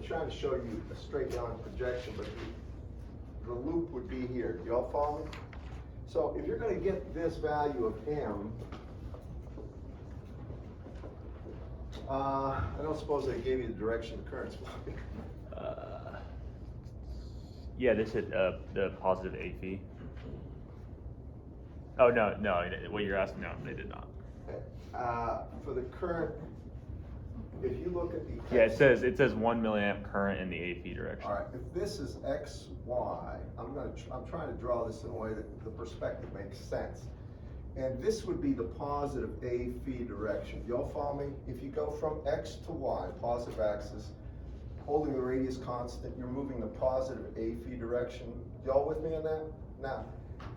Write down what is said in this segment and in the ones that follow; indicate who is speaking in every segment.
Speaker 1: I'm trying to show you a straight line projection, but the loop would be here. Do y'all follow me? So if you're going to get this value of M, I don't suppose they gave you the direction the current's flowing.
Speaker 2: Yeah, this is the positive A phi. Oh no, what you're asking, no, they did not.
Speaker 1: For the current, if you look at the
Speaker 2: yeah, it says 1 milliamp current in the A phi direction.
Speaker 1: All right, if this is X, Y, I'm trying to draw this in a way that the perspective makes sense. And this would be the positive A phi direction. Y'all follow me? If you go from X to Y, positive axis, holding the radius constant, you're moving the positive A phi direction. Y'all with me on that? Now,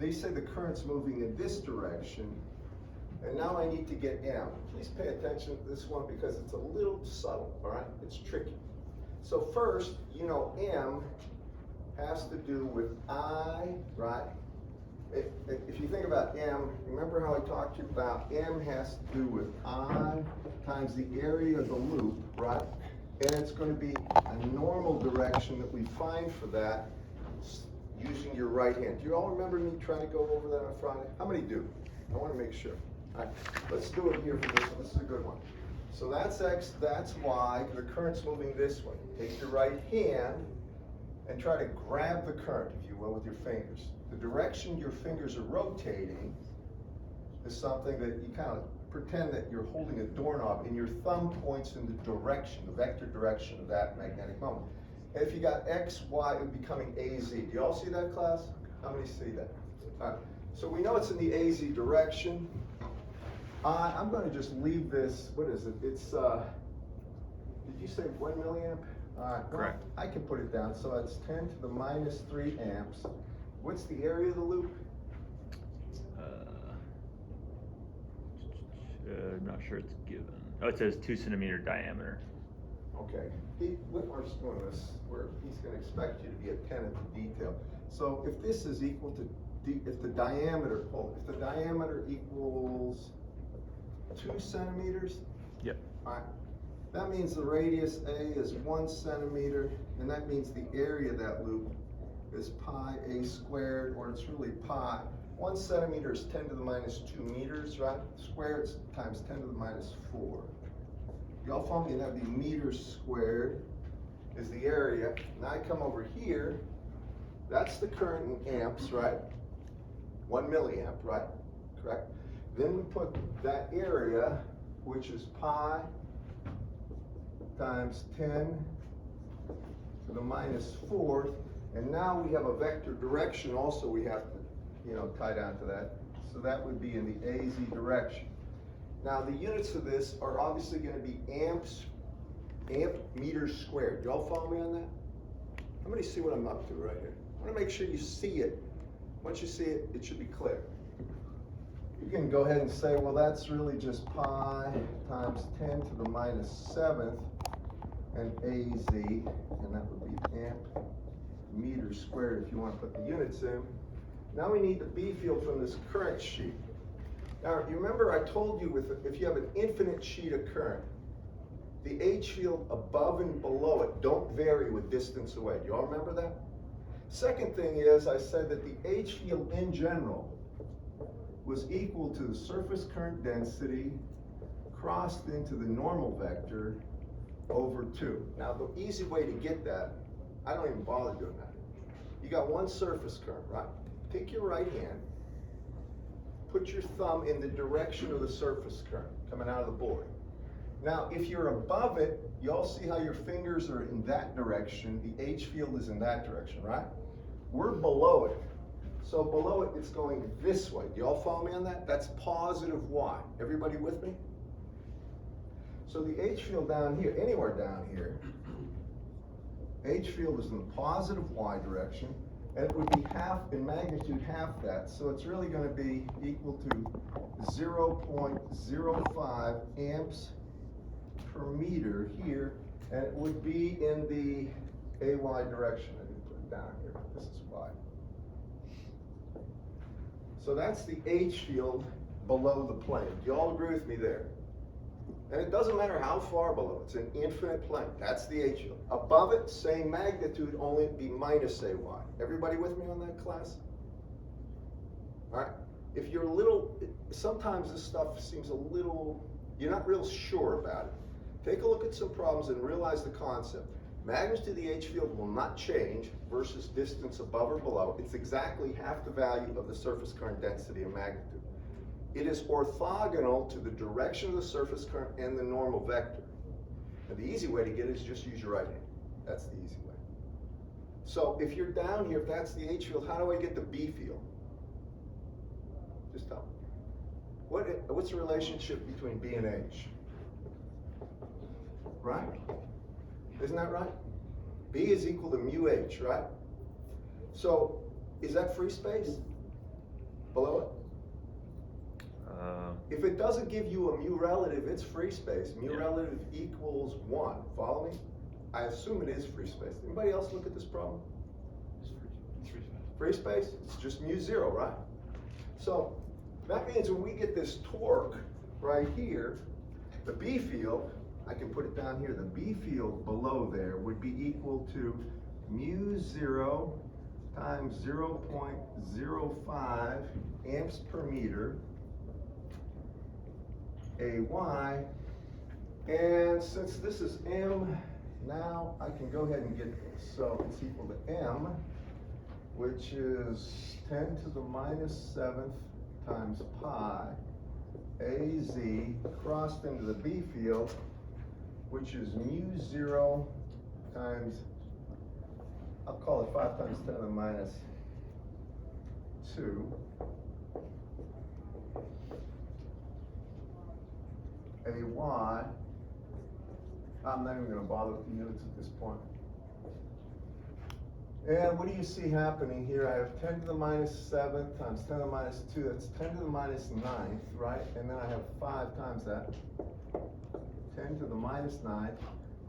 Speaker 1: they say the current's moving in this direction, and now I need to get M. Please pay attention to this one because it's a little subtle, all right? It's tricky. So first, you know M has to do with I, right? If you think about M, remember how I talked to you about M has to do with I times the area of the loop, right? And it's going to be a normal direction that we find for that using your right hand. Do you all remember me trying to go over that on Friday? How many do? I want to make sure. All right, let's do it here for this one. This is a good one. So that's X, that's Y. The current's moving this way. Take your right hand and try to grab the current, if you will, with your fingers. The direction your fingers are rotating is something that you kind of pretend that you're holding a doorknob and your thumb points in the direction, the vector direction of that magnetic moment. And if you got X, Y, it would be coming AZ. Do you all see that, class? How many see that? All right. So we know it's in the AZ direction. I'm going to just leave this, what is it? It's, did you say 1 milliamp? All right.
Speaker 2: Correct.
Speaker 1: I can put it down. So it's 10 to the minus 3 amps. What's the area of the loop?
Speaker 2: I'm not sure it's given. Oh, it says 2 centimeter diameter.
Speaker 1: Okay. Whitmer's doing this where he's going to expect you to be attentive to detail. So if this is equal to, if the diameter equals 2 centimeters.
Speaker 2: Yep.
Speaker 1: All right. That means the radius A is 1 centimeter, and that means the area of that loop is pi A squared, or it's really pi. 1 centimeter is 10 to the minus 2 meters, right? Squared times 10 to the minus 4. Y'all follow me? And that'd be meters squared is the area. Now I come over here. That's the current in amps, right? 1 milliamp, right? Correct? Then we put that area, which is pi times 10 to the minus 4th. And now we have a vector direction also we have to, tie down to that. So that would be in the AZ direction. Now the units of this are obviously going to be amp meters squared. Y'all follow me on that? How many see what I'm up to right here? I want to make sure you see it. Once you see it, it should be clear. You can go ahead and say, well, that's really just pi times 10 to the minus 7th and AZ, and that would be amp meters squared if you want to put the units in. Now we need the B field from this current sheet. Now, you remember I told you if you have an infinite sheet of current, the H field above and below it don't vary with distance away. Do you all remember that? Second thing is I said that the H field in general was equal to the surface current density crossed into the normal vector over 2. Now, the easy way to get that, I don't even bother doing that. You got one surface current, right? Take your right hand, put your thumb in the direction of the surface current coming out of the board. Now, if you're above it, you all see how your fingers are in that direction. The H field is in that direction, right? We're below it. So below it, it's going this way. Do you all follow me on that? That's positive Y. Everybody with me? So the H field down here, anywhere down here, H field is in the positive Y direction, and it would be half, in magnitude, half that. So it's really going to be equal to 0.05 amps per meter here, and it would be in the AY direction. I didn't put it down here, but this is Y. So that's the H field below the plane. Do you all agree with me there? And it doesn't matter how far below, it's an infinite plane. That's the H field. Above it, same magnitude, only be minus AY. Everybody with me on that, class? All right. If you're a little, sometimes this stuff seems a little, you're not real sure about it. Take a look at some problems and realize the concept. Magnitude of the H field will not change versus distance above or below. It's exactly half the value of the surface current density and magnitude. It is orthogonal to the direction of the surface current and the normal vector. And the easy way to get it is just use your right hand. That's the easy way. So if you're down here, if that's the H field, how do I get the B field? Just tell me. What's the relationship between B and H? Right? Isn't that right? B is equal to mu H, right? So is that free space below it? If it doesn't give you a mu relative, it's free space. Mu relative equals 1. Follow me? I assume it is free space. Anybody else look at this problem?
Speaker 3: It's free space.
Speaker 1: Free space? It's just mu 0, right? So that means when we get this torque right here, the B field, I can put it down here, the B field below there would be equal to mu 0 times 0.05 amps per meter AY, and since this is M, now I can go ahead and get this. So it's equal to M, which is 10 to the minus 7th times pi AZ crossed into the B field, which is mu 0 times, I'll call it 5 times 10 to the minus 2. AY, I'm not even going to bother with the units at this point. And what do you see happening here? I have 10 to the minus 7th times 10 to the minus 2, that's 10 to the minus 9th, right? And then I have 5 times that, 10 to the minus 9th.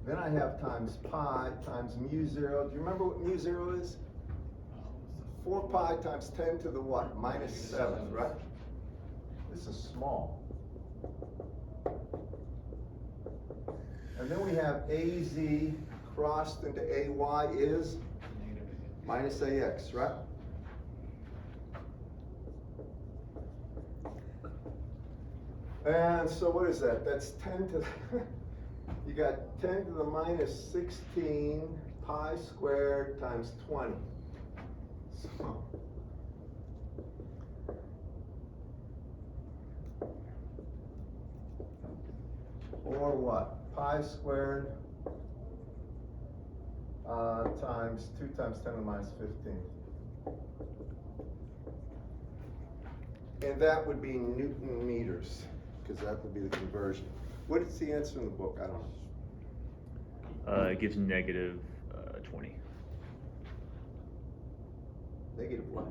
Speaker 1: Then I have times pi times mu 0. Do you remember what mu 0 is? 4 pi times 10 to the what? Minus 7th, right? This is small. And then we have AZ crossed into AY is minus AX, right? And so what is that? That's 10 to, you got 10 to the minus 16 pi squared times 20. So, or what? Pi squared times 2 times 10 to the minus 15. And that would be Newton meters, because that would be the conversion. What is the answer in the book? I don't know.
Speaker 2: It gives negative 20.
Speaker 1: Negative what?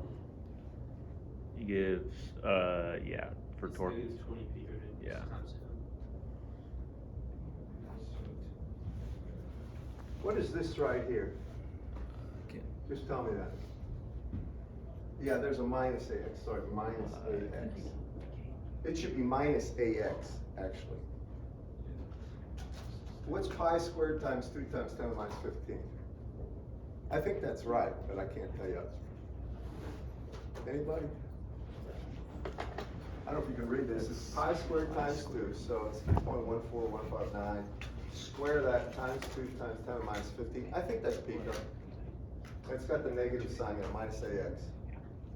Speaker 2: It gives, yeah, for torque.
Speaker 3: It's 20 piconewtons
Speaker 2: Yeah.
Speaker 3: times M.
Speaker 1: What is this right here?
Speaker 2: Okay.
Speaker 1: Just tell me that. Yeah, there's a minus AX, sorry, minus AX. It should be minus AX, actually. What's pi squared times 3 times 10 to the minus 15? I think that's right, but I can't tell you. Anybody? I don't know if you can read this. It's pi squared times 2, so it's 3.14159. Square that times 2 times 10 to the minus 15. I think that's pico. It's got the negative sign there, minus AX.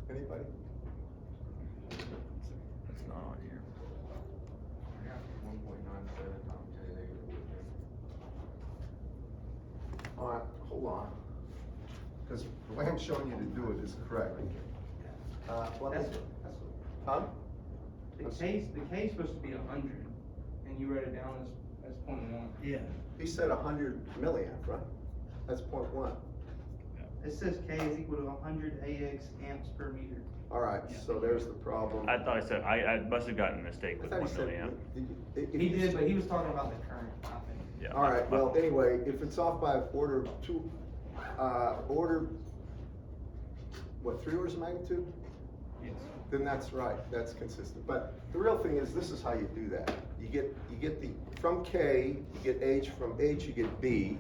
Speaker 1: Anybody?
Speaker 2: That's not on here.
Speaker 3: 1.97 times 10 to the negative 14.
Speaker 1: All right, hold on. Because the way I'm showing you to do it is correct. Huh?
Speaker 4: The K is supposed to be 100, and you wrote it down as 0.1.
Speaker 3: Yeah.
Speaker 1: He said 100 milliamp, right? That's 0.1.
Speaker 4: It says K is equal to 100 AX amps per meter.
Speaker 1: All right, so there's the problem.
Speaker 2: I thought I said, I must have gotten a mistake
Speaker 1: I
Speaker 2: with
Speaker 1: thought
Speaker 2: 1
Speaker 1: he said-
Speaker 2: milliamp.
Speaker 1: if
Speaker 4: He
Speaker 1: you-
Speaker 4: did, but he was talking about the current, I think.
Speaker 2: Yeah.
Speaker 1: All right, well, anyway, if it's off by order of 2, order, what, 3 orders of magnitude?
Speaker 4: Yes.
Speaker 1: then that's right, that's consistent. But the real thing is, this is how you do that. You get the, from K, you get H, from H you get B.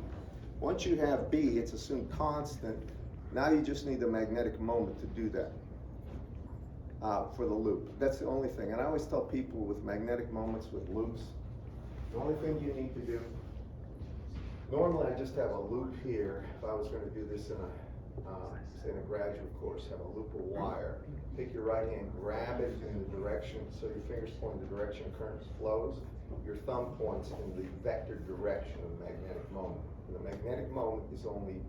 Speaker 1: Once you have B, it's assumed constant. Now you just need the magnetic moment to do that for the loop. That's the only thing. And I always tell people with magnetic moments, with loops, the only thing you need to do, normally I just have a loop here. If I was going to do this in a, say in a graduate course, have a loop of wire. Take your right hand, grab it in the direction, so your fingers point in the direction current flows. Your thumb points in the vector direction of the magnetic moment. And the magnetic moment is only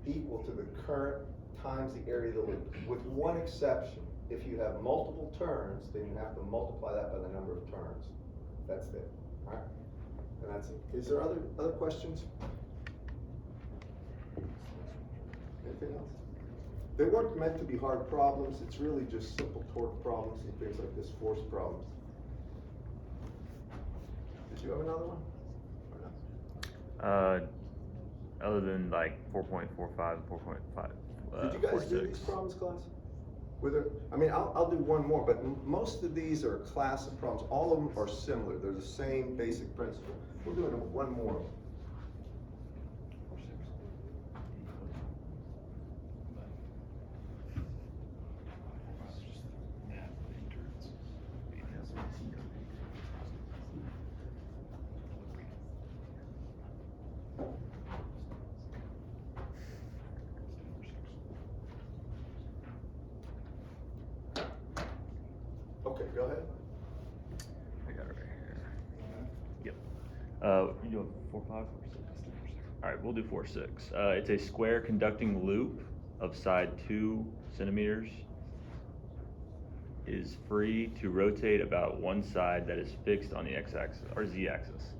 Speaker 1: equal to the current times the area of the loop, with one exception. If you have multiple turns, then you have to multiply that by the number of turns. That's it, all right? And that's it. Is there other questions? Anything else? They weren't meant to be hard problems. It's really just simple torque problems and things like this, force problems. Did you have another one? Or no?
Speaker 2: Other than like 4.45, 4.5.
Speaker 1: Did you guys do these problems, class? I mean, I'll do one more, but most of these are a class of problems. All of them are similar. They're the same basic principle. We're doing one more. Okay, go ahead.
Speaker 2: I got it right here. Yep. You doing 4.5 or 4.6? All right, we'll do 4.6. It's a square conducting loop of side 2 centimeters. Is free to rotate about one side that is fixed on the x-axis or z-axis.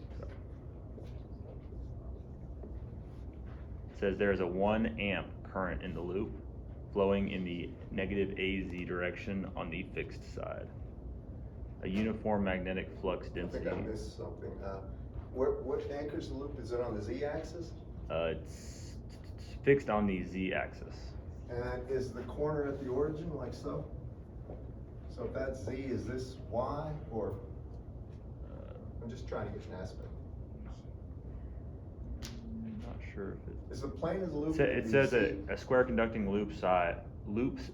Speaker 2: It says there is a 1 amp current in the loop flowing in the negative AZ direction on the fixed side. A uniform magnetic flux density.
Speaker 1: I think I missed something. What anchors the loop? Is it on the z-axis?
Speaker 2: It's fixed on the z-axis.
Speaker 1: And is the corner at the origin, like so? So if that's z, is this y, or? I'm just trying to get an aspect.
Speaker 2: I'm not sure if it.
Speaker 1: Is the plane of the loop?
Speaker 2: It says a square conducting loop side loops.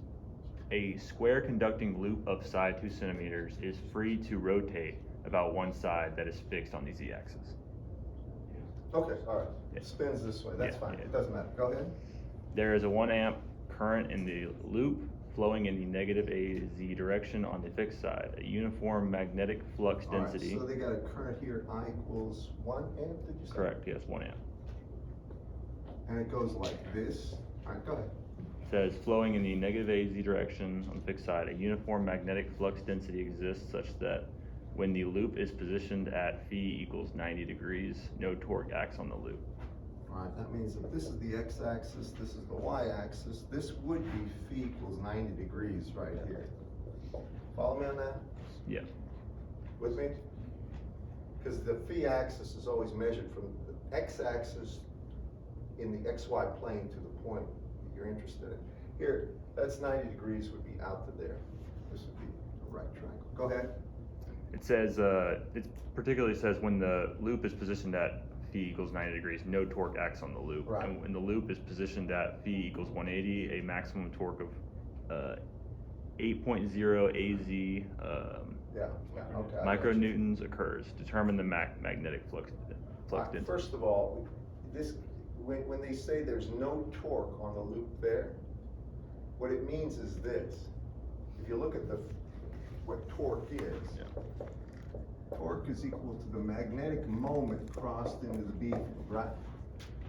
Speaker 2: A square conducting loop of side 2 centimeters is free to rotate about one side that is fixed on the z-axis.
Speaker 1: Okay, all right.
Speaker 2: Yeah.
Speaker 1: It spins this way. That's
Speaker 2: Yeah,
Speaker 1: fine.
Speaker 2: yeah.
Speaker 1: It doesn't matter. Go ahead.
Speaker 2: There is a 1 amp current in the loop flowing in the negative AZ direction on the fixed side. A uniform magnetic flux
Speaker 1: All right,
Speaker 2: density.
Speaker 1: so they got a current here, I equals 1 amp, did you say?
Speaker 2: Correct, yes, 1 amp.
Speaker 1: And it goes like this. All right, go ahead.
Speaker 2: Says flowing in the negative AZ direction on the fixed side, a uniform magnetic flux density exists such that when the loop is positioned at phi equals 90 degrees, no torque acts on the loop.
Speaker 1: All right, that means if this is the x-axis, this is the y-axis, this would be phi equals 90 degrees right here. Follow me on that?
Speaker 2: Yeah.
Speaker 1: With me? Because the phi axis is always measured from the x-axis in the xy plane to the point that you're interested in. Here, that's 90 degrees would be out to there. This would be a right triangle. Go ahead.
Speaker 2: It says, it particularly says when the loop is positioned at phi equals 90 degrees, no torque acts on the loop.
Speaker 1: Right.
Speaker 2: And when the loop is positioned at phi equals 180, a maximum torque of 8.0 AZ
Speaker 1: Yeah, okay. I got you.
Speaker 2: micronewtons occurs. Determine the magnetic flux density.
Speaker 1: First of all, this when they say there's no torque on the loop there, what it means is this. If you look at what torque is,
Speaker 2: Yeah.
Speaker 1: torque is equal to the magnetic moment crossed into the B field, right?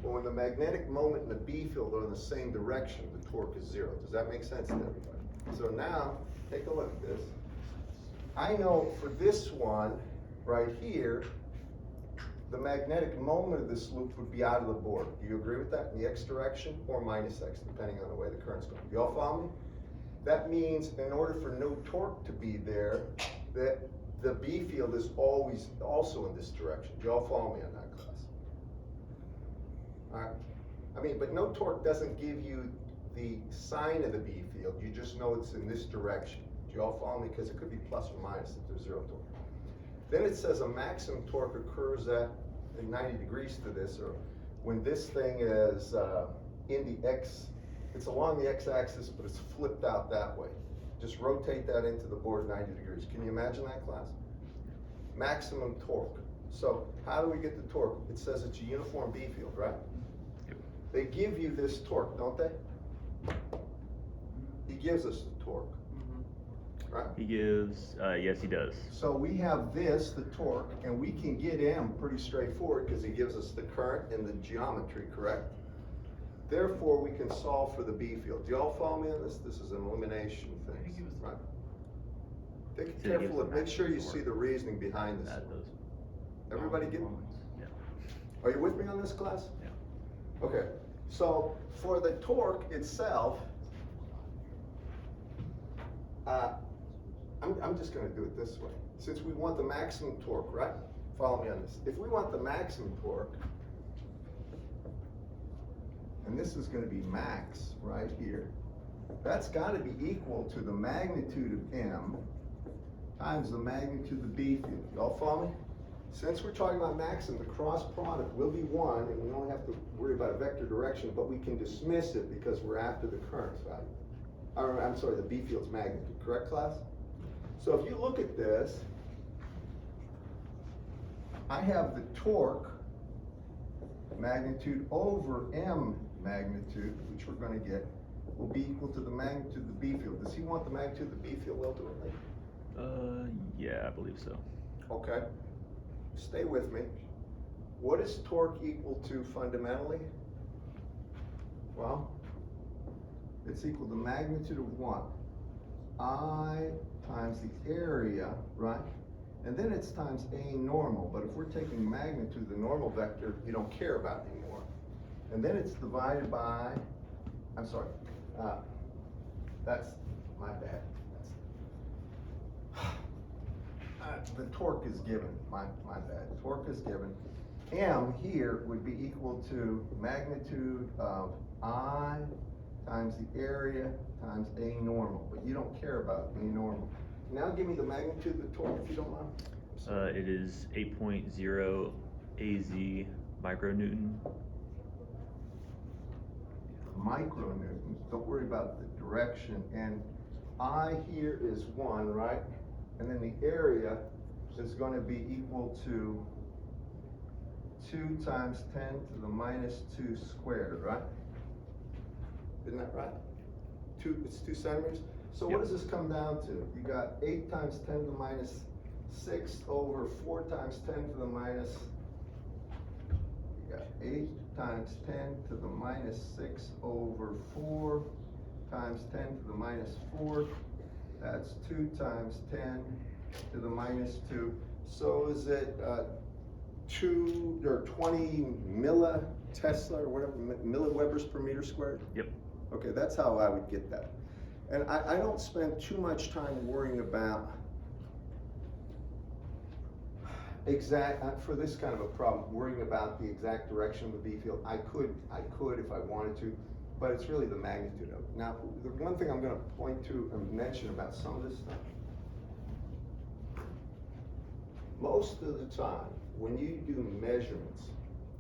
Speaker 1: Well, when the magnetic moment and the B field are in the same direction, the torque is 0. Does that make sense to everybody? So now, take a look at this. I know for this one, right here, the magnetic moment of this loop would be out of the board. Do you agree with that? In the x direction or minus x, depending on the way the current's going. You all follow me? That means in order for no torque to be there, that the B field is always also in this direction. Do you all follow me on that, class? All right. I mean, but no torque doesn't give you the sign of the B field. You just know it's in this direction. Do you all follow me? Because it could be plus or minus if there's zero torque. Then it says a maximum torque occurs at 90 degrees to this, or when this thing is in the X, it's along the X-axis, but it's flipped out that way. Just rotate that into the board 90 degrees. Can you imagine that, class? Maximum torque. So how do we get the torque? It says it's a uniform B field, right?
Speaker 2: Yep.
Speaker 1: They give you this torque, don't they? He gives us the torque, right?
Speaker 2: He gives, yes, he does.
Speaker 1: So we have this, the torque, and we can get M pretty straightforward because he gives us the current and the geometry, correct? Therefore, we can solve for the B field. Do y'all follow me on this? This is an elimination thing, right? Take it
Speaker 2: So he gives
Speaker 1: careful,
Speaker 2: the
Speaker 1: make sure you
Speaker 2: maximum
Speaker 1: see the reasoning behind this.
Speaker 2: Add those.
Speaker 1: Everybody get?
Speaker 2: Yeah.
Speaker 1: Are you with me on this, class?
Speaker 2: Yeah.
Speaker 1: Okay, so for the torque itself, I'm just gonna do it this way. Since we want the maximum torque, right? Follow me on this. If we want the maximum torque, and this is gonna be max right here, that's gotta be equal to the magnitude of M times the magnitude of the B field. Y'all follow me? Since we're talking about maximum, the cross product will be 1, and we only have to worry about a vector direction, but we can dismiss it because we're after the current's value. Or, I'm sorry, the B field's magnitude, correct, class? So if you look at this, I have the torque magnitude over M magnitude, which we're gonna get, will be equal to the magnitude of the B field. Does he want the magnitude of the B field ultimately?
Speaker 2: Yeah, I believe so.
Speaker 1: Okay, stay with me. What is torque equal to fundamentally? Well, it's equal to the magnitude of what? I times the area, right? And then it's times A normal, but if we're taking magnitude, the normal vector, you don't care about anymore. And then it's divided by, I'm sorry, that's my bad. The torque is given, my bad. Torque is given. M here would be equal to magnitude of I times the area times A normal, but you don't care about A normal. Now give me the magnitude of the torque if you don't mind.
Speaker 2: It is 8.0 AZ micronewton.
Speaker 1: Micronewtons, don't worry about the direction, and I here is 1, right? And then the area is going to be equal to 2 times 10 to the minus 2 squared, right? Isn't that right? It's 2 centimeters. So what
Speaker 2: Yep.
Speaker 1: does this come down to? You got 8 times 10 to the minus 6 over 4 times 10 to the minus, you got 8 times 10 to the minus 6 over 4 times 10 to the minus 4. That's 2 times 10 to the minus 2. So is it 2 or 20 millitesla or whatever, milliwebers per meter squared?
Speaker 2: Yep.
Speaker 1: Okay, that's how I would get that. And I don't spend too much time worrying about for this kind of a problem, worrying about the exact direction of the B field. I could if I wanted to, but it's really the magnitude of it. Now, the one thing I'm gonna point to and mention about some of this stuff, most of the time, when you do measurements,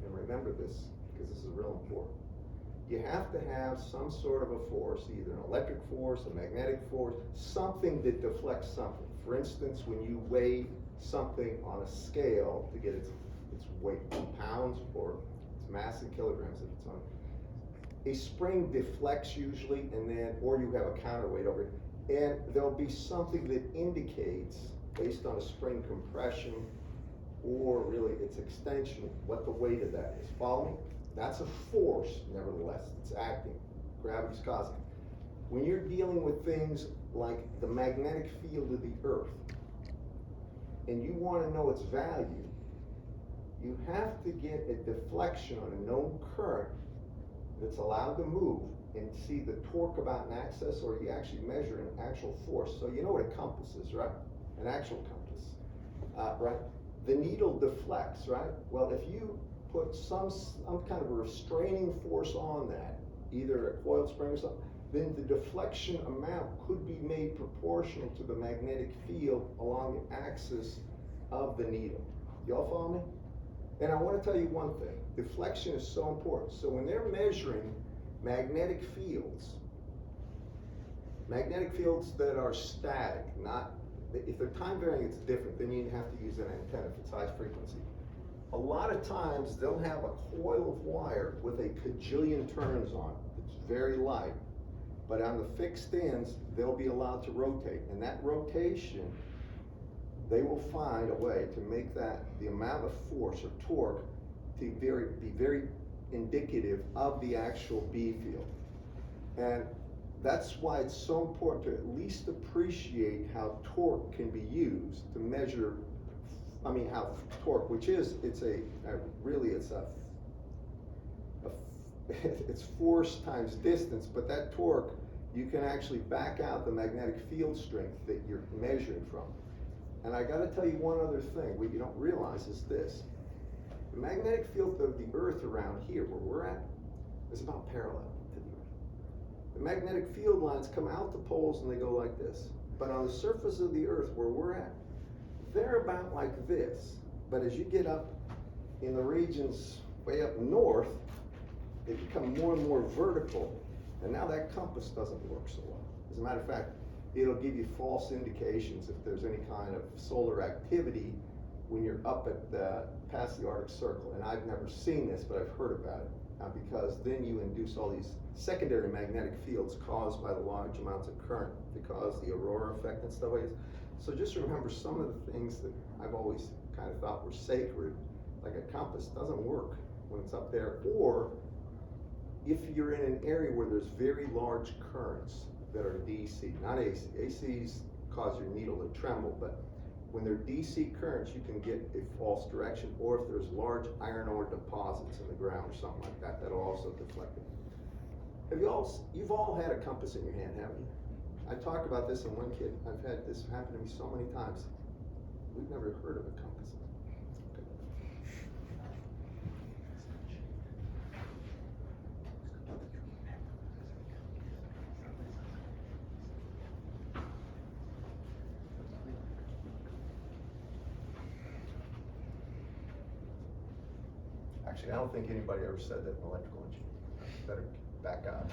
Speaker 1: and remember this, because this is real important, you have to have some sort of a force, either an electric force, a magnetic force, something that deflects something. For instance, when you weigh something on a scale to get its weight in pounds or its mass in kilograms if it's on, a spring deflects usually, and then, or you have a counterweight over it, and there'll be something that indicates, based on a spring compression or really its extension, what the weight of that is. Follow me? That's a force, nevertheless, it's acting. Gravity's causing it. When you're dealing with things like the magnetic field of the Earth, and you want to know its value, you have to get a deflection on a known current that's allowed to move and see the torque about an axis, or you actually measure an actual force. So you know what a compass is, right? An actual compass, right? The needle deflects, right? Well, if you put some kind of a restraining force on that, either a coiled spring or something, then the deflection amount could be made proportional to the magnetic field along the axis of the needle. Y'all follow me? And I want to tell you one thing, deflection is so important. So when they're measuring magnetic fields that are static, not, if they're time varying, it's different, then you have to use an antenna if it's high frequency. A lot of times they'll have a coil of wire with a cajillion turns on it. It's very light, but on the fixed ends, they'll be allowed to rotate, and that rotation, they will find a way to make that, the amount of force or torque, to be very indicative of the actual B field. And that's why it's so important to at least appreciate how torque can be used to measure, how torque, which is, it's force times distance, but that torque, you can actually back out the magnetic field strength that you're measuring from. And I gotta tell you one other thing, what you don't realize is this. The magnetic field of the Earth around here, where we're at, is about parallel to the Earth. The magnetic field lines come out the poles and they go like this. But on the surface of the Earth, where we're at, they're about like this. But as you get up in the regions way up north, they become more and more vertical. And now that compass doesn't work so well. As a matter of fact, it'll give you false indications if there's any kind of solar activity when you're up at past the Arctic Circle. And I've never seen this, but I've heard about it. Because then you induce all these secondary magnetic fields caused by the large amounts of current to cause the aurora effect and stuff like this. So just remember some of the things that I've always kind of thought were sacred, like a compass doesn't work when it's up there, or if you're in an area where there's very large currents that are DC, not AC. ACs cause your needle to tremble, but when they're DC currents, you can get a false direction, or if there's large iron ore deposits in the ground or something like that, that'll also deflect it. You've all had a compass in your hand, haven't you? I talked about this in one kid. I've had this happen to me so many times. We've never heard of a compass. Okay. Actually, I don't think anybody ever said that in electrical engineering. Better back out.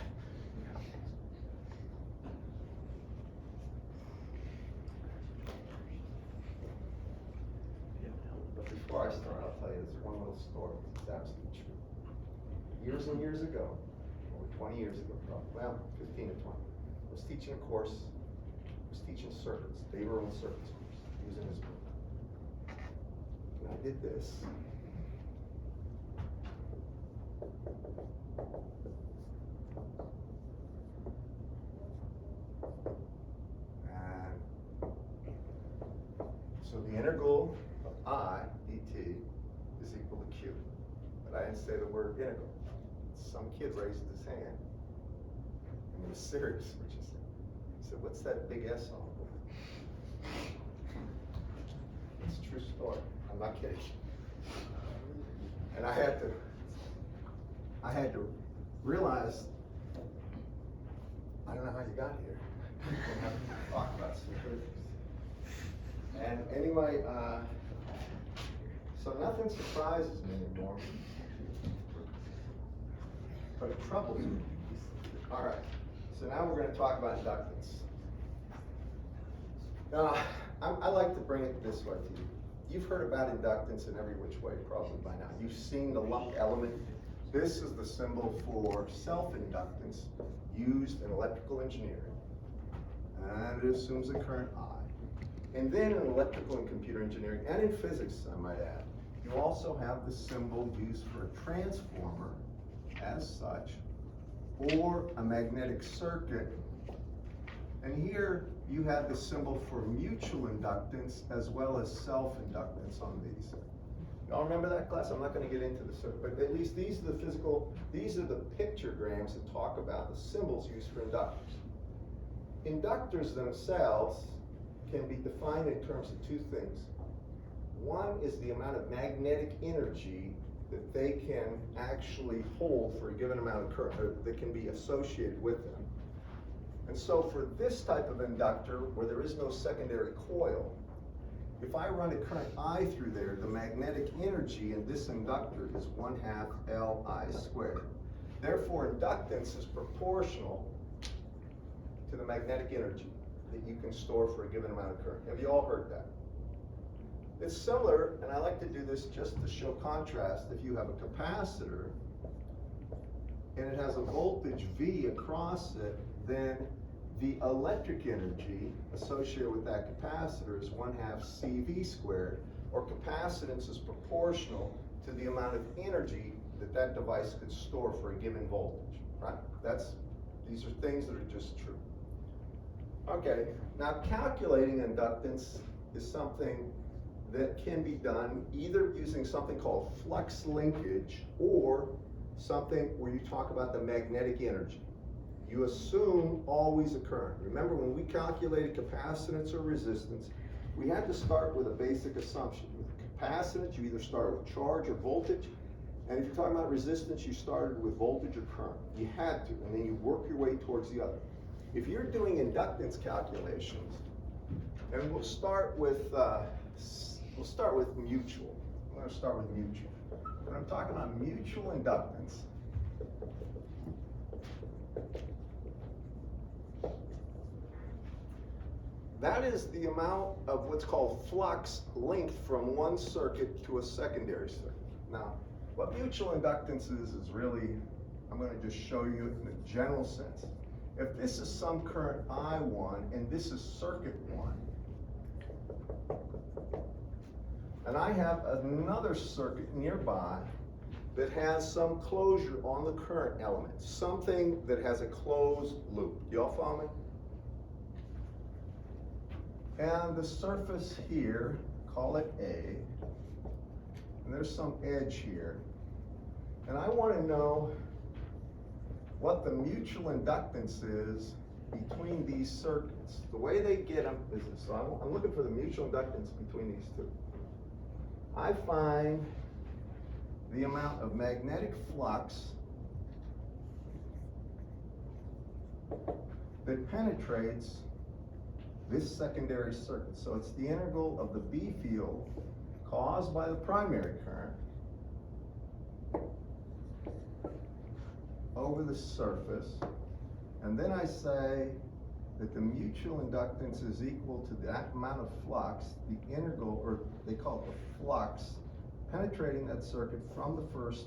Speaker 1: But before I start, I'll tell you this one little story. It's absolutely true. Years and years ago, over 20 years ago, probably, well, 15 to 20, I was teaching a course. I was teaching circuits. They were on circuits course, using this book. And I did this. And so the integral of I dt is equal to Q. But I didn't say the word integral. Some kid raised his hand and he was serious, which he said. He said, "What's that big S on?" It's a true story. I'm not kidding. And I had to realize, I don't know how you got here. I have to talk about some truths. And anyway, so nothing surprises me anymore, but it troubles me. All right, so now we're going to talk about inductance. Now, I like to bring it this way to you. You've heard about inductance in every which way probably by now. You've seen the lump element. This is the symbol for self-inductance used in electrical engineering. And it assumes a current I. And then in electrical and computer engineering, and in physics, I might add, you also have the symbol used for a transformer as such, or a magnetic circuit. And here you have the symbol for mutual inductance as well as self-inductance on these. Y'all remember that class? I'm not going to get into the circuit, but at least these are the pictograms that talk about the symbols used for inductors. Inductors themselves can be defined in terms of two things. One is the amount of magnetic energy that they can actually hold for a given amount of current, or that can be associated with them. And so for this type of inductor, where there is no secondary coil, if I run a current I through there, the magnetic energy in this inductor is 1/2 Li squared. Therefore, inductance is proportional to the magnetic energy that you can store for a given amount of current. Have you all heard that? It's similar, and I like to do this just to show contrast. If you have a capacitor and it has a voltage V across it, then the electric energy associated with that capacitor is 1/2 CV squared, or capacitance is proportional to the amount of energy that that device could store for a given voltage, right? These are things that are just true. Okay, now calculating inductance is something that can be done either using something called flux linkage or something where you talk about the magnetic energy. You assume always a current. Remember, when we calculated capacitance or resistance, we had to start with a basic assumption. With capacitance, you either start with charge or voltage, and if you're talking about resistance, you started with voltage or current. You had to, and then you work your way towards the other. If you're doing inductance calculations, and we'll start with mutual. I'm going to start with mutual. When I'm talking about mutual inductance, that is the amount of what's called flux linked from one circuit to a secondary circuit. Now, what mutual inductance is really, I'm going to just show you in a general sense. If this is some current I1 and this is circuit 1, and I have another circuit nearby that has some closure on the current element, something that has a closed loop. Do y'all follow me? And the surface here, call it A, and there's some edge here. And I want to know what the mutual inductance is between these circuits. The way they get them is this. So I'm looking for the mutual inductance between these two. I find the amount of magnetic flux that penetrates this secondary circuit. So it's the integral of the B field caused by the primary current over the surface, and then I say that the mutual inductance is equal to that amount of flux, the integral, or they call it the flux, penetrating that circuit from the first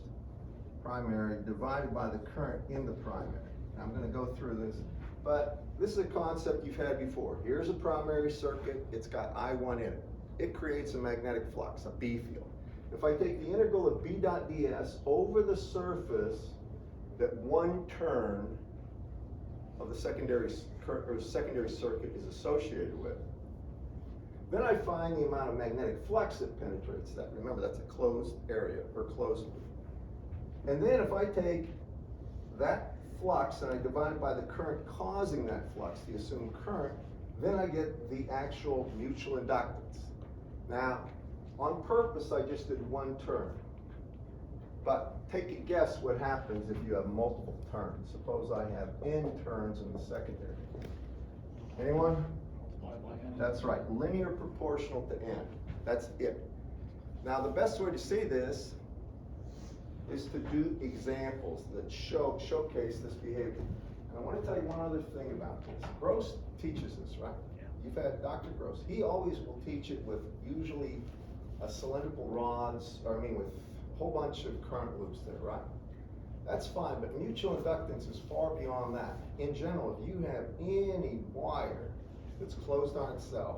Speaker 1: primary divided by the current in the primary. Now, I'm going to go through this, but this is a concept you've had before. Here's a primary circuit, it's got I1 in it. It creates a magnetic flux, a B field. If I take the integral of B dot ds over the surface that one turn of the secondary circuit is associated with, then I find the amount of magnetic flux that penetrates that. Remember, that's a closed area, or closed loop. And then if I take that flux and I divide it by the current causing that flux, the assumed current, then I get the actual mutual inductance. Now, on purpose, I just did one turn. But take a guess what happens if you have multiple turns. Suppose I have n turns in the secondary. Anyone? That's right, linear proportional to n. That's it. Now, the best way to see this is to do examples that showcase this behavior. And I want to tell you one other thing about this. Gross teaches this, right?
Speaker 2: Yeah.
Speaker 1: You've had Dr. Gross. He always will teach it with usually cylindrical rods, with a whole bunch of current loops there, right? That's fine, but mutual inductance is far beyond that. In general, if you have any wire that's closed on itself,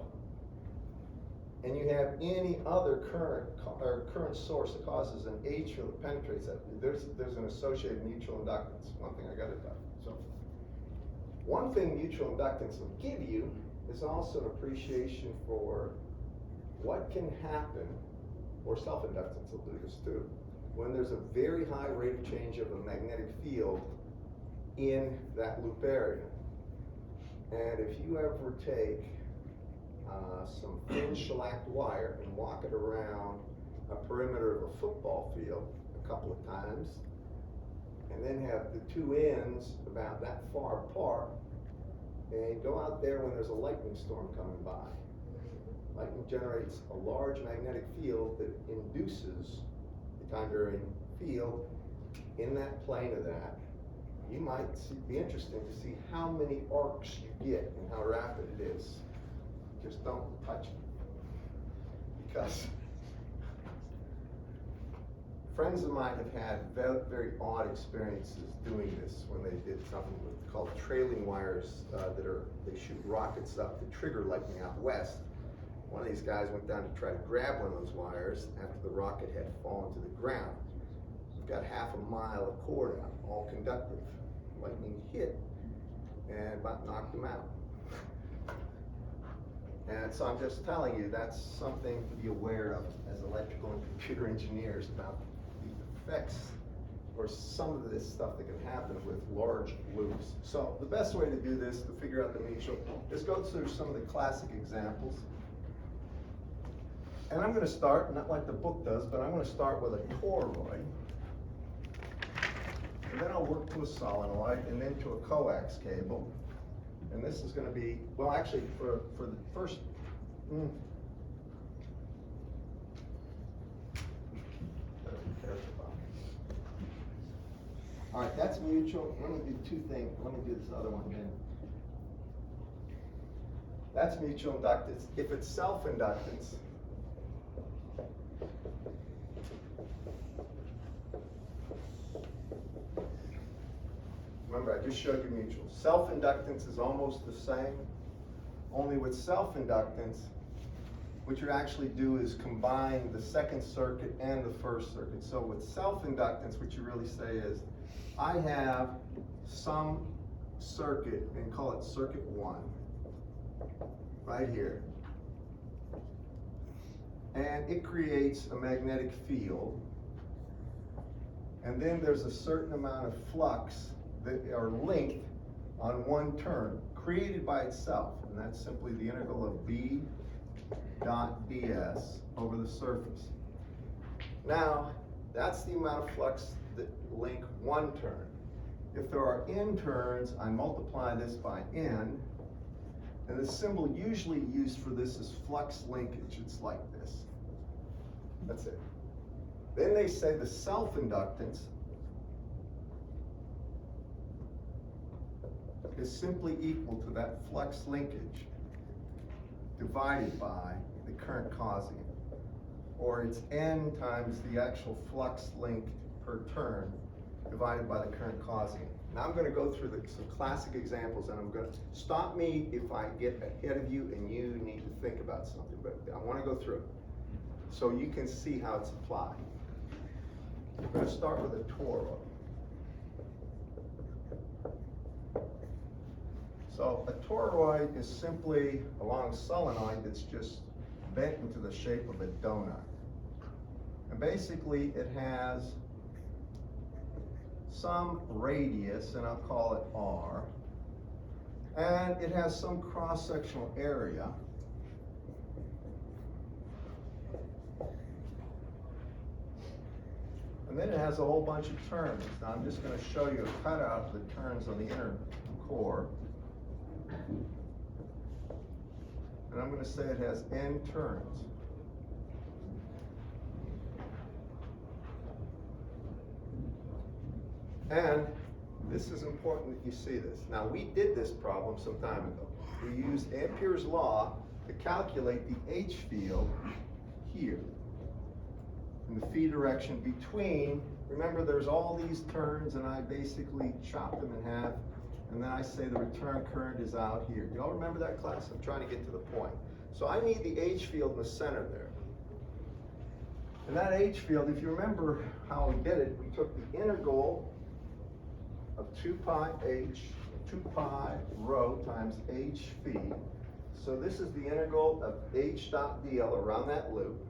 Speaker 1: and you have any other current source that causes an H field that penetrates that, there's an associated mutual inductance. One thing I got to tell you. So, one thing mutual inductance will give you is also an appreciation for what can happen, or self-inductance will do this too, when there's a very high rate of change of a magnetic field in that loop area. And if you ever take some thin shellacked wire and walk it around a perimeter of a football field, a couple of times, and then have the two ends about that far apart, and go out there when there's a lightning storm coming by. Lightning generates a large magnetic field that induces the time varying field in that plane of that. You might be interesting to see how many arcs you get and how rapid it is. Just don't touch it, because friends of mine have had very, very odd experiences doing this when they did something called trailing wires they shoot rockets up to trigger lightning out west. One of these guys went down to try to grab one of those wires after the rocket had fallen to the ground. Got half a mile of cord out, all conductive. Lightning hit and about knocked him out. And so I'm just telling you, that's something to be aware of as electrical and computer engineers about the effects or some of this stuff that can happen with large loops. So the best way to do this, to figure out the mutual, is go through some of the classic examples. And I'm going to start, not like the book does, but I'm going to start with a toroid. And then I'll work to a solenoid, and then to a coax cable. And this is going to be, well, actually, for the first, better be careful about it. All right, that's mutual. Let me do two things. Let me do this other one then. That's mutual inductance. If it's self-inductance, remember, I just showed you mutual. Self-inductance is almost the same, only with self-inductance, what you actually do is combine the second circuit and the first circuit. So with self-inductance, what you really say is, I have some circuit, and call it circuit 1, right here. And it creates a magnetic field. And then there's a certain amount of flux that are linked on one turn, created by itself, and that's simply the integral of B dot ds over the surface. Now, that's the amount of flux that link one turn. If there are n turns, I multiply this by n, and the symbol usually used for this is flux linkage. It's like this. That's it. Then they say the self-inductance is simply equal to that flux linkage divided by the current causing it. Or it's n times the actual flux linked per turn divided by the current causing it. Now I'm going to go through some classic examples, and I'm going to stop me if I get ahead of you and you need to think about something, but I want to go through it so you can see how it's applied. We're going to start with a toroid. So a toroid is simply a long solenoid that's just bent into the shape of a donut. And basically it has some radius, and I'll call it R, and it has some cross-sectional area. And then it has a whole bunch of turns. Now I'm just going to show you a cutout of the turns on the inner core. And I'm going to say it has n turns. And this is important that you see this. Now, we did this problem some time ago. We used Ampere's law to calculate the H field here in the phi direction between, remember there's all these turns, and I basically chop them in half, and then I say the return current is out here. Do y'all remember that class? I'm trying to get to the point. So I need the H field in the center there. And that H field, if you remember how we did it, we took the integral of 2 pi h, 2 pi rho times h phi. So this is the integral of h dot dl around that loop.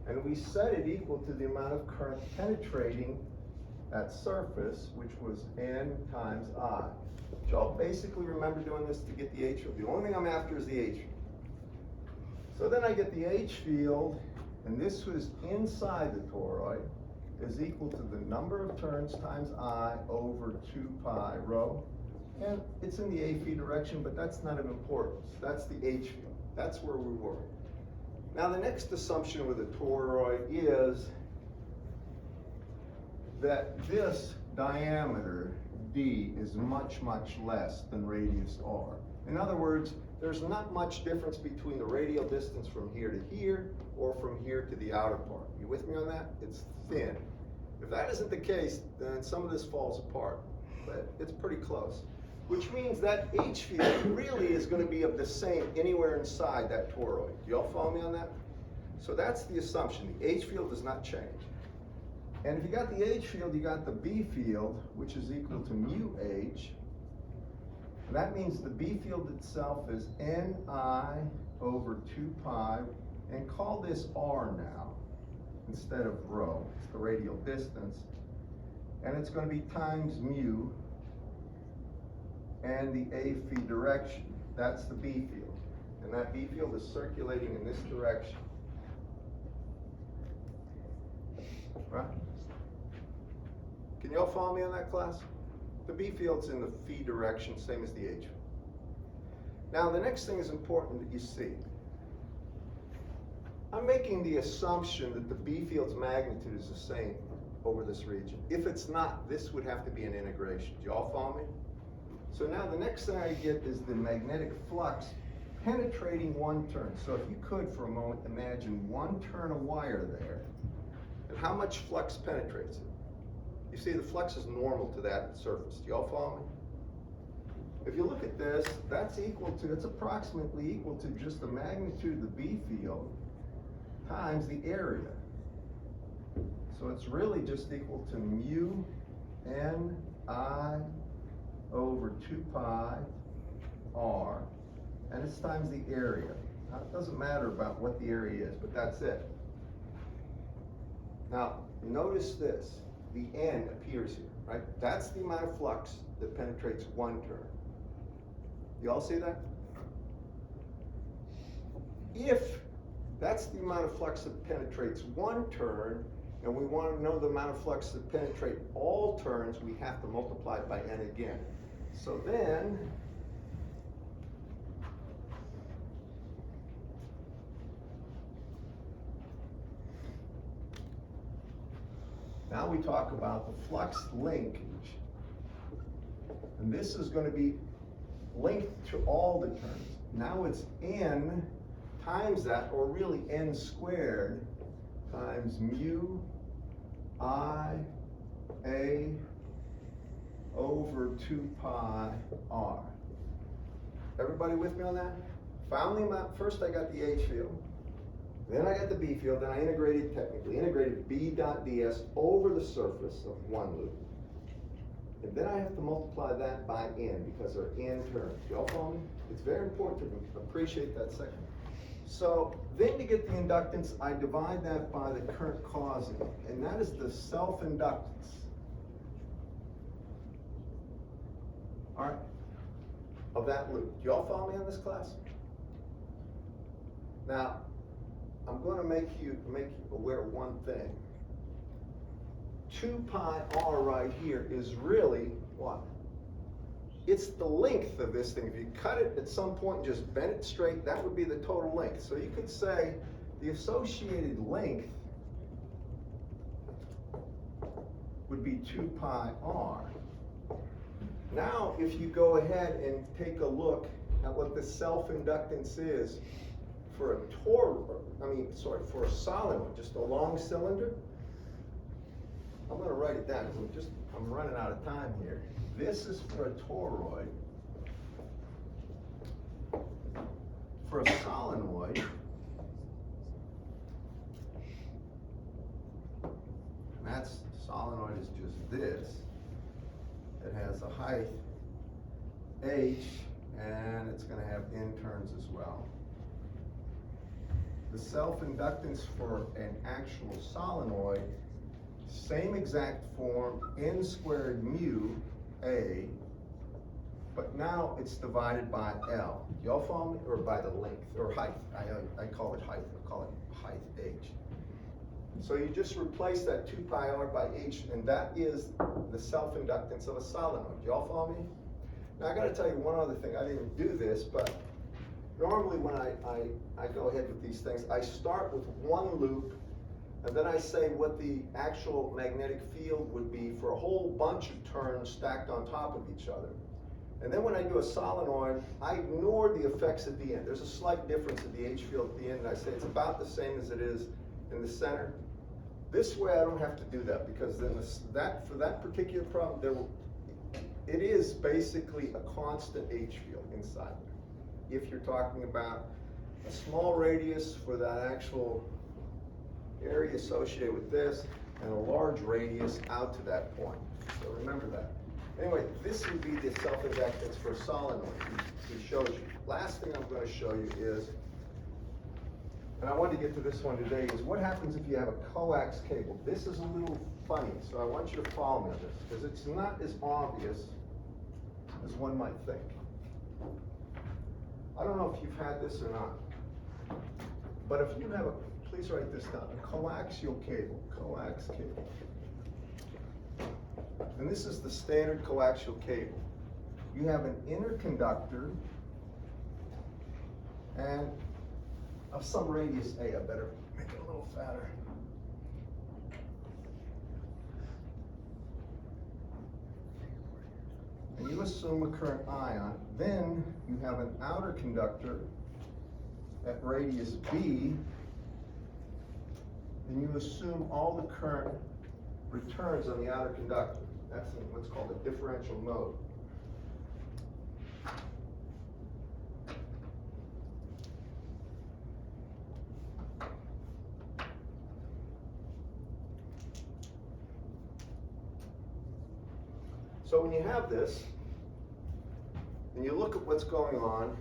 Speaker 1: And we set it equal to the amount of current penetrating that surface, which was n times I. Y'all basically remember doing this to get the H field. The only thing I'm after is the H field. So then I get the H field, and this was inside the toroid. is equal to the number of turns times I over 2 pi rho. And it's in the A phi direction, but that's not of importance. That's the H field. That's where we were. Now the next assumption with a toroid is that this diameter D is much, much less than radius R. In other words, there's not much difference between the radial distance from here to here or from here to the outer part. You with me on that? It's thin. If that isn't the case, then some of this falls apart, but it's pretty close. Which means that H field really is going to be of the same anywhere inside that toroid. Do y'all follow me on that? So that's the assumption. The H field does not change. And if you got the H field, you got the B field, which is equal to mu H. And that means the B field itself is Ni over 2 pi, and call this R now, instead of rho. It's the radial distance. And it's going to be times mu and the A phi direction. That's the B field. And that B field is circulating in this direction. Right? Can y'all follow me on that, class? The B field's in the phi direction, same as the H field. Now the next thing is important that you see. I'm making the assumption that the B field's magnitude is the same over this region. If it's not, this would have to be an integration. Do y'all follow me? So now the next thing I get is the magnetic flux penetrating one turn. So if you could for a moment imagine one turn of wire there, and how much flux penetrates it? You see the flux is normal to that surface. Do y'all follow me? If you look at this, it's approximately equal to just the magnitude of the B field times the area. So it's really just equal to mu Ni over 2 pi R, and it's times the area. Now, it doesn't matter about what the area is, but that's it. Now, notice this. The N appears here, right? That's the amount of flux that penetrates one turn. You all see that? If that's the amount of flux that penetrates one turn, and we want to know the amount of flux that penetrate all turns, we have to multiply it by N again. So then, now we talk about the flux linkage. And this is going to be linked to all the terms. Now it's N times that, or really N squared, times mu I A over 2 pi R. Everybody with me on that? Found the amount. First I got the H field. Then I got the B field, then I integrated B dot ds over the surface of one loop. And then I have to multiply that by N because they're N terms. Y'all follow me? It's very important to appreciate that second. So then to get the inductance, I divide that by the current causing, and that is the self-inductance. All right, of that loop. Do y'all follow me on this, class? Now, I'm going to make you aware of one thing. 2 pi R right here is really what? It's the length of this thing. If you cut it at some point and just bend it straight, that would be the total length. So you could say the associated length would be 2 pi R. Now, if you go ahead and take a look at what the self-inductance is for a for a solenoid, just a long cylinder, I'm going to write it down because I'm running out of time here. This is for a toroid. For a solenoid, and solenoid is just this. It has a height H, and it's going to have N turns as well. The self-inductance for an actual solenoid, same exact form, N squared mu A, but now it's divided by L. Y'all follow me? Or by the length, or height. I call it height, I call it height H. So you just replace that 2 pi r by h, and that is the self-inductance of a solenoid. You all follow me? Now I gotta tell you one other thing. I didn't do this, but normally when I go ahead with these things, I start with one loop, and then I say what the actual magnetic field would be for a whole bunch of turns stacked on top of each other. And then when I do a solenoid, I ignore the effects at the end. There's a slight difference in the H field at the end, and I say it's about the same as it is in the center. This way I don't have to do that, because then for that particular problem, it is basically a constant H field inside there. If you're talking about a small radius for that actual area associated with this, and a large radius out to that point. So remember that. Anyway, this would be the self-inductance for a solenoid. He shows you. Last thing I'm going to show you is, and I wanted to get to this one today, is what happens if you have a coax cable. This is a little funny, so I want you to follow me on this, because it's not as obvious as one might think. I don't know if you've had this or not, but if you have please write this down, a coaxial cable, coax cable. And this is the standard coaxial cable. You have an inner conductor and of some radius A. I better make it a little fatter. And you assume a current I on it. Then you have an outer conductor at radius B, and you assume all the current returns on the outer conductor. That's in what's called a differential mode. So when you have this, and you look at what's going on,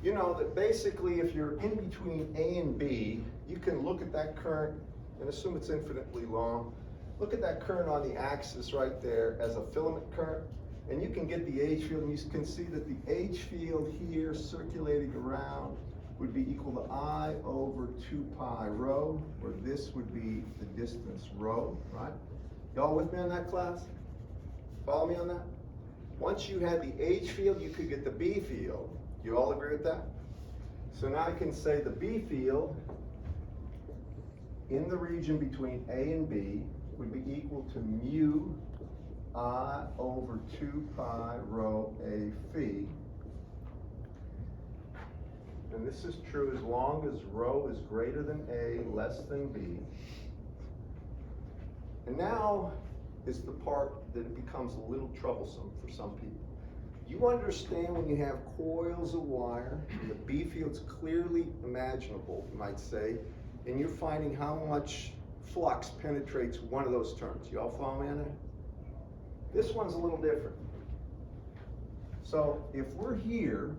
Speaker 1: you know that basically if you're in between A and B, you can look at that current and assume it's infinitely long. Look at that current on the axis right there as a filament current, and you can get the H field, and you can see that the H field here circulating around would be equal to I over 2 pi rho, where this would be the distance rho, right? Y'all with me on that, class? Follow me on that? Once you had the H field, you could get the B field. You all agree with that? So now I can say the B field in the region between A and B would be equal to mu I over 2 pi rho A phi. And this is true as long as rho is greater than A, less than B. And now is the part that it becomes a little troublesome for some people. You understand when you have coils of wire, and the B field's clearly imaginable, you might say, and you're finding how much flux penetrates one of those turns. You all follow me on that? This one's a little different. So if we're here,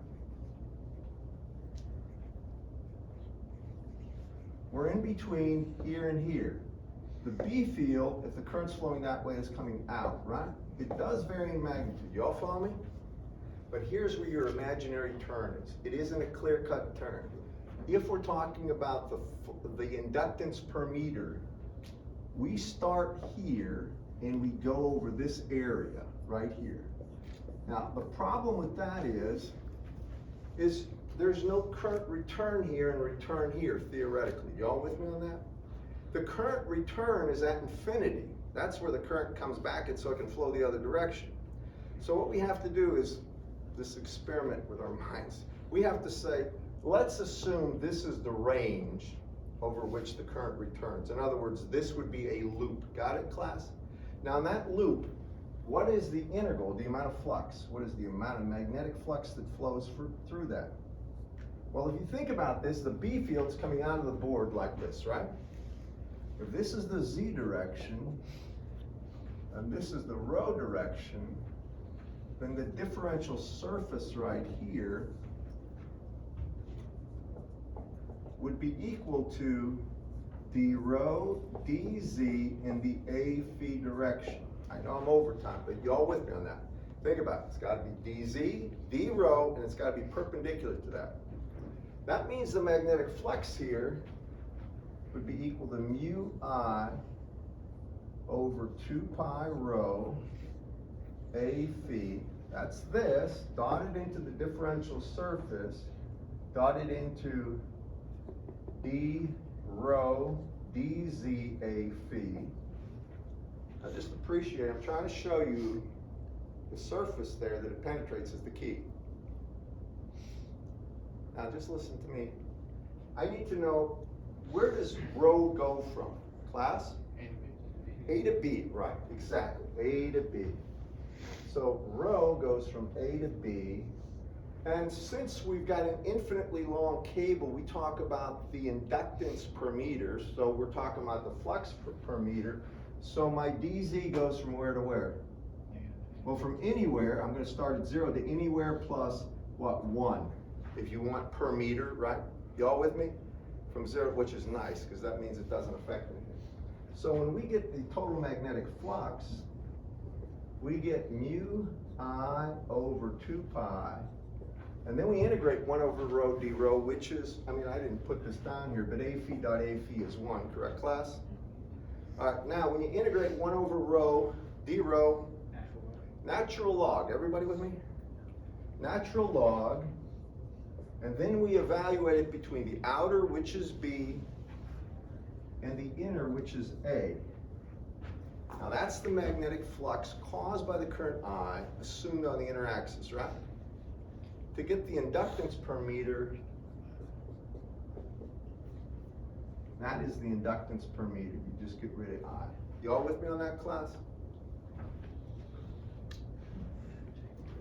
Speaker 1: we're in between here and here. The B field, if the current's flowing that way, is coming out, right? It does vary in magnitude. You all follow me? But here's where your imaginary turn is. It isn't a clear-cut turn. If we're talking about the inductance per meter, we start here and we go over this area right here. Now, the problem with that is there's no current return here and return here, theoretically. Y'all with me on that? The current return is at infinity. That's where the current comes back, and so it can flow the other direction. So what we have to do is this experiment with our minds. We have to say, let's assume this is the range over which the current returns. In other words, this would be a loop. Got it, class? Now in that loop, what is the integral, the amount of flux? What is the amount of magnetic flux that flows through that? Well, if you think about this, the B field's coming out of the board like this, right? If this is the Z direction, and this is the rho direction, then the differential surface right here would be equal to d rho dz in the A phi direction. I know I'm overtime, but you all with me on that? Think about it. It's got to be dz, d rho, and it's got to be perpendicular to that. That means the magnetic flux here would be equal to mu I over 2 pi rho A phi. That's this, dotted into the differential surface, dotted into d rho dz A phi. Now just appreciate, I'm trying to show you the surface there that it penetrates is the key. Now just listen to me. I need to know, where does rho go from? Class? A to B, right, exactly, A to B. So rho goes from A to B, and since we've got an infinitely long cable, we talk about the inductance per meter, so we're talking about the flux per meter. So my dz goes from where to where? Well, from anywhere, I'm gonna start at 0 to anywhere plus, what, 1, if you want per meter, right? Y'all with me? From 0, which is nice, because that means it doesn't affect anything. So when we get the total magnetic flux, we get mu I over 2 pi, and then we integrate 1 over rho d rho, which is, I mean, I didn't put this down here, but a phi dot a phi is 1, correct, class? All right, now when you integrate 1 over rho d rho, natural log, everybody with me? Natural log, and then we evaluate it between the outer, which is B, and the inner, which is A. Now that's the magnetic flux caused by the current I, assumed on the inner axis, right? To get the inductance per meter, that is the inductance per meter. You just get rid of I. You all with me on that, class?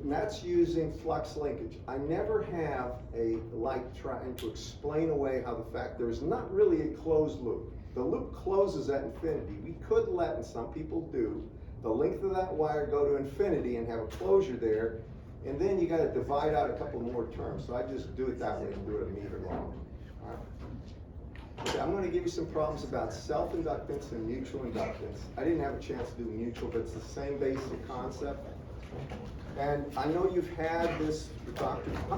Speaker 1: And that's using flux linkage. I never have a like trying to explain away how the fact there's not really a closed loop. The loop closes at infinity. We could let, and some people do, the length of that wire go to infinity and have a closure there, and then you gotta divide out a couple more terms. So I just do it that way and do it a meter long. All right. Okay, I'm gonna give you some problems about self-inductance and mutual inductance. I didn't have a chance to do mutual, but it's the same basic concept. And I know you've had this, doctor. How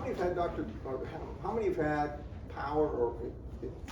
Speaker 1: many have had power or